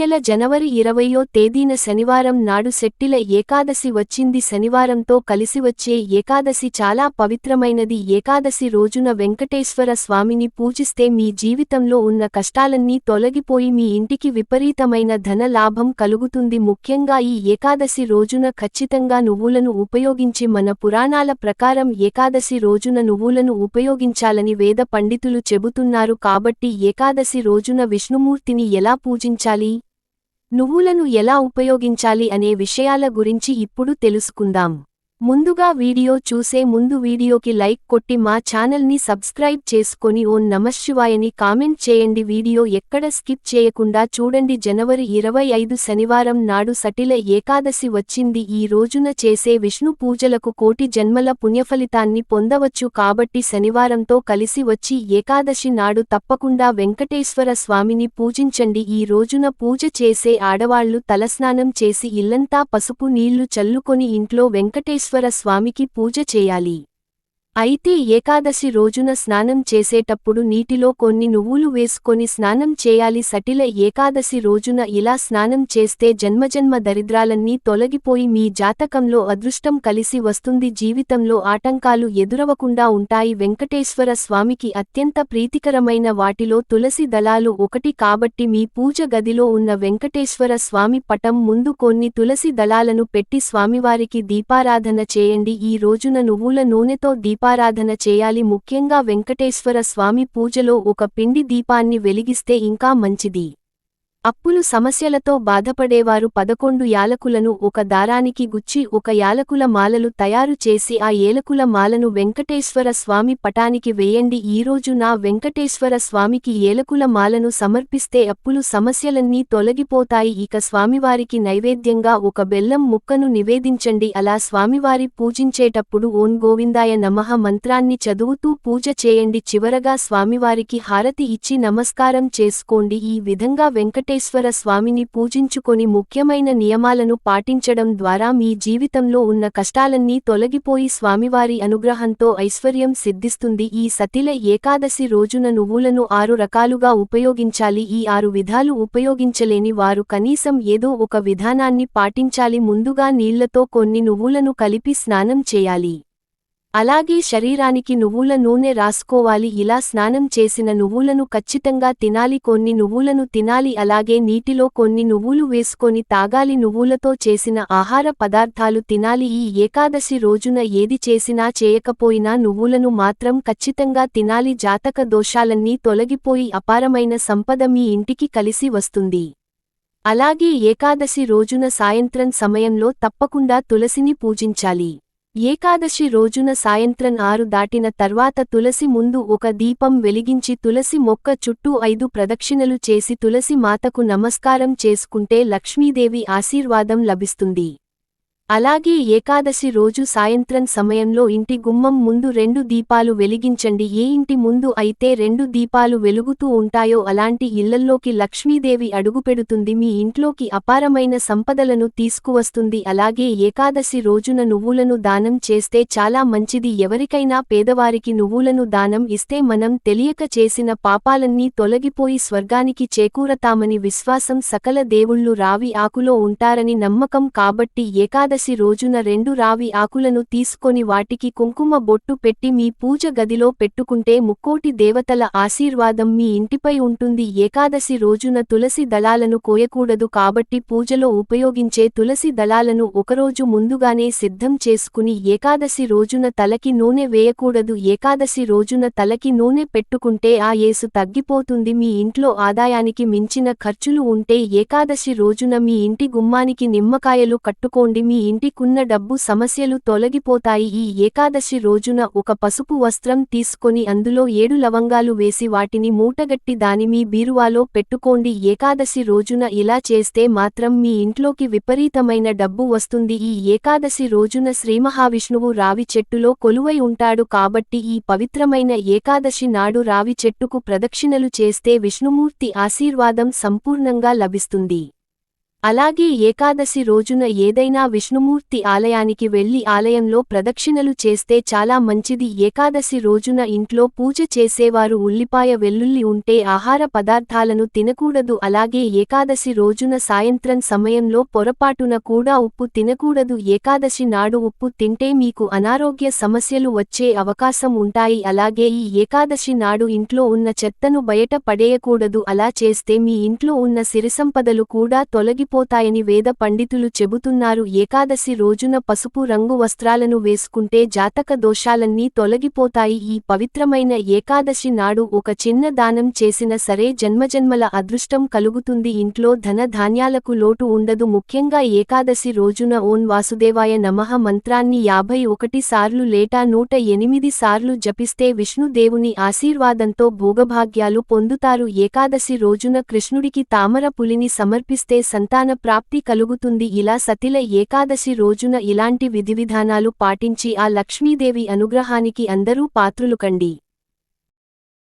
నెల జనవరి 20వ తేదీన శనివారం నాడు శెట్టిల ఏకాదశి వచ్చింది. శనివారంతో కలిసివచ్చే ఏకాదశి చాలా పవిత్రమైనది. ఏకాదశి రోజున వెంకటేశ్వర స్వామిని పూజిస్తే మీ జీవితంలో ఉన్న కష్టాలన్నీ తొలగిపోయి మీ ఇంటికి విపరీతమైన ధన లాభం కలుగుతుంది. ముఖ్యంగా ఈ ఏకాదశి రోజున ఖచ్చితంగా నువ్వులను ఉపయోగించి, మన పురాణాల ప్రకారం ఏకాదశి రోజున నువ్వులను ఉపయోగించాలని వేద పండితులు చెబుతున్నారు. కాబట్టి ఏకాదశి రోజున విష్ణుమూర్తిని ఎలా పూజించాలి, నువ్వులను ఎలా ఉపయోగించాలి అనే విషయాల గురించి ఇప్పుడు తెలుసుకుందాం. ముందుగా వీడియో చూసే ముందు వీడియోకి లైక్ కొట్టి మా ఛానల్ని సబ్స్క్రైబ్ చేసుకొని ఓం నమఃశివాయని కామెంట్ చేయండి. వీడియో ఎక్కడ స్కిప్ చేయకుండా చూడండి. జనవరి 25 శనివారం నాడు శటిల ఏకాదశి వచ్చింది. ఈ రోజున చేసే విష్ణు పూజలకు కోటి జన్మల పుణ్యఫలితాన్ని పొందవచ్చు. కాబట్టి శనివారంతో కలిసి వచ్చి ఏకాదశి నాడు తప్పకుండా వెంకటేశ్వర స్వామిని పూజించండి. ఈ రోజున పూజ చేసే ఆడవాళ్లు తలస్నానం చేసి ఇల్లంతా పసుపు నీళ్లు చల్లుకొని ఇంట్లో వెంకటేశ్వర స్వామికి పూజ చేయాలి. అయితే ఏకాదశి రోజున స్నానం చేసేటప్పుడు నీటిలో కొన్ని నువ్వులు వేసుకొని స్నానం చేయాలి. శటిల ఏకాదశి రోజున ఇలా స్నానం చేస్తే జన్మజన్మ దరిద్రాలన్నీ తొలగిపోయి మీ జాతకంలో అదృష్టం కలిసి వస్తుంది. జీవితంలో ఆటంకాలు ఎదురవకుండా ఉంటాయి. వెంకటేశ్వర స్వామికి అత్యంత ప్రీతికరమైన వాటిలో తులసి దళాలు ఒకటి. కాబట్టి మీ పూజ గదిలో ఉన్న వెంకటేశ్వర స్వామి పటం ముందు కొన్ని తులసి దళాలను పెట్టి స్వామివారికి దీపారాధన చేయండి. ఈ రోజున నువ్వుల నూనెతో దీపారాధన చేయాలి. ముఖ్యంగా వెంకటేశ్వర స్వామి పూజలో ఒక పిండి దీపాన్ని వెలిగిస్తే ఇంకా మంచిది. అప్పులు సమస్యలతో బాధపడేవారు 11 యాలకులను ఒక దారానికి గుచ్చి ఒక యాలకుల మాలలు తయారు చేసి ఆ ఏలకుల మాలను వెంకటేశ్వర స్వామి పటానికి వేయండి. ఈ రోజున వెంకటేశ్వర స్వామికి ఏలకుల మాలను సమర్పిస్తే అప్పులు సమస్యలన్నీ తొలగిపోతాయి. ఇక స్వామివారికి నైవేద్యంగా ఒక బెల్లం ముక్కను నివేదించండి. అలా స్వామివారి పూజించేటప్పుడు ఓం గోవిందాయ నమః మంత్రాన్ని చదువుతూ పూజ చేయండి. చివరగా స్వామివారికి హారతి ఇచ్చి నమస్కారం చేసుకోండి. ఈ విధంగా వెంకటేశ్వర స్వామిని పూజించుకొని ముఖ్యమైన నియమాలను పాటించడం ద్వారా మీ జీవితంలో ఉన్న కష్టాలన్నీ తొలగిపోయి స్వామివారి అనుగ్రహంతో ఐశ్వర్యం సిద్ధిస్తుంది. ఈ శటిల ఏకాదశి రోజున నువ్వులను 6 రకాలుగా ఉపయోగించాలి. ఈ 6 విధాలు ఉపయోగించలేని వారు కనీసం ఏదో ఒక విధానాన్ని పాటించాలి. ముందుగా నీళ్లతో కొన్ని నువ్వులను కలిపి స్నానం చేయాలి. అలాగే శరీరానికి నువ్వుల నూనె రాసుకోవాలి. ఇలా స్నానం చేసిన నువ్వులను ఖచ్చితంగా తినాలి. కొన్ని నువ్వులను తినాలి. అలాగే నీటిలో కొన్ని నువ్వులు వేసుకొని తాగాలి. నువ్వులతో చేసిన ఆహార పదార్థాలు తినాలి. ఈ ఏకాదశి రోజున ఏది చేసినా చేయకపోయినా నువ్వులను మాత్రం ఖచ్చితంగా తినాలి. జాతక దోషాలన్నీ తొలగిపోయి అపారమైన సంపద మీ ఇంటికి కలిసి వస్తుంది. అలాగే ఏకాదశి రోజున సాయంత్రం సమయంలో తప్పకుండా తులసిని పూజించాలి. ఏకాదశి రోజున సాయంత్రం 6 దాటిన తర్వాత తులసి ముందు ఒక దీపం వెలిగించి తులసి మొక్క చుట్టూ 5 ప్రదక్షిణలు చేసి తులసి మాతకు నమస్కారం చేసుకుంటే లక్ష్మీదేవి ఆశీర్వాదం లభిస్తుంది. అలాగే ఏకాదశి రోజు సాయంత్రం సమయంలో ఇంటి గుమ్మం ముందు 2 దీపాలు వెలిగించండి. ఏ ఇంటి ముందు అయితే 2 దీపాలు వెలుగుతూ ఉంటాయో అలాంటి ఇళ్లల్లోకి లక్ష్మీదేవి అడుగుపెడుతుంది. మీ ఇంట్లోకి అపారమైన సంపదలను తీసుకువస్తుంది. అలాగే ఏకాదశి రోజున నువ్వులను దానం చేస్తే చాలా మంచిది. ఎవరికైనా పేదవారికి నువ్వులను దానం ఇస్తే మనం తెలియక చేసిన పాపాలన్నీ తొలగిపోయి స్వర్గానికి చేకూరతామని విశ్వాసం. సకల దేవుళ్ళు రావి ఆకులో ఉంటారని నమ్మకం. కాబట్టి ఏకాదశి రోజున 2 రావి ఆకులను తీసుకొని వాటికి కుంకుమ బొట్టు పెట్టి మీ పూజ గదిలో పెట్టుకుంటే ముక్కోటి దేవతల ఆశీర్వాదం మీ ఇంటిపై ఉంటుంది. ఏకాదశి రోజున తులసి దళాలను కోయకూడదు. కాబట్టి పూజలో ఉపయోగించే తులసి దళాలను ఒకరోజు ముందుగానే సిద్ధం చేసుకుని ఏకాదశి రోజున తలకి నూనె వేయకూడదు. ఏకాదశి రోజున తలకి నూనె పెట్టుకుంటే ఆ యేసు తగ్గిపోతుంది. మీ ఇంట్లో ఆదాయానికి మించిన ఖర్చులు ఉంటే ఏకాదశి రోజున మీ ఇంటి గుమ్మానికి నిమ్మకాయలు కట్టుకోండి. మీ ఇంటికున్న డబ్బు సమస్యలు తొలగిపోతాయి. ఈ ఏకాదశి రోజున ఒక పసుపు వస్త్రం తీసుకొని అందులో 7 లవంగాలు వేసి వాటిని మూటగట్టి దాని మీ బీరువాలో పెట్టుకోండి. ఏకాదశి రోజున ఇలా చేస్తే మాత్రం మీ ఇంట్లోకి విపరీతమైన డబ్బు వస్తుంది. ఈ ఏకాదశి రోజున శ్రీమహావిష్ణువు రావి చెట్టులో కొలువై ఉంటాడు. కాబట్టి ఈ పవిత్రమైన ఏకాదశి నాడు రావి చెట్టుకు ప్రదక్షిణలు చేస్తే విష్ణుమూర్తి ఆశీర్వాదం సంపూర్ణంగా లభిస్తుంది. అలాగే ఏకాదశి రోజున ఏదైనా విష్ణుమూర్తి ఆలయానికి వెళ్లి ఆలయంలో ప్రదక్షిణలు చేస్తే చాలా మంచిది. ఏకాదశి రోజున ఇంట్లో పూజ చేసేవారు ఉల్లిపాయ వెల్లుల్లి ఉంటే ఆహార పదార్థాలను తినకూడదు. అలాగే ఏకాదశి రోజున సాయంత్రం సమయంలో పొరపాటున కూడా ఉప్పు తినకూడదు. ఏకాదశి నాడు ఉప్పు తింటే మీకు అనారోగ్య సమస్యలు వచ్చే అవకాశం ఉంటాయి. అలాగే ఈ ఏకాదశి నాడు ఇంట్లో ఉన్న చెత్తను బయట పడేయకూడదు. అలా చేస్తే మీ ఇంట్లో ఉన్న సిరిసంపదలు కూడా తొలగిపోతాయని వేద పండితులు చెబుతున్నారు. ఏకాదశి రోజున పసుపు రంగు వస్త్రాలను వేసుకుంటే జాతక దోషాలన్నీ తొలగిపోతాయి. ఈ పవిత్రమైన ఏకాదశి నాడు ఒక చిన్న దానం చేసినా సరే జన్మజన్మల అదృష్టం కలుగుతుంది. ఇంట్లో ధన ధాన్యాలకు లోటు ఉండదు. ముఖ్యంగా ఏకాదశి రోజున ఓం వాసుదేవాయ నమః మంత్రాన్ని 51 సార్లు లేటా 108 సార్లు జపిస్తే విష్ణుదేవుని ఆశీర్వాదంతో భోగభాగ్యాలు పొందుతారు. ఏకాదశి రోజున కృష్ణుడికి తామర పులిని సమర్పిస్తే సంతాన ప్రాప్తి కలుగుతుంది. ఇలా సతిల ఏకాదశి రోజున ఇలాంటి విధివిధానాలు పాటించి ఆ లక్ష్మీదేవి అనుగ్రహానికి అందరూ పాత్రులు కండి.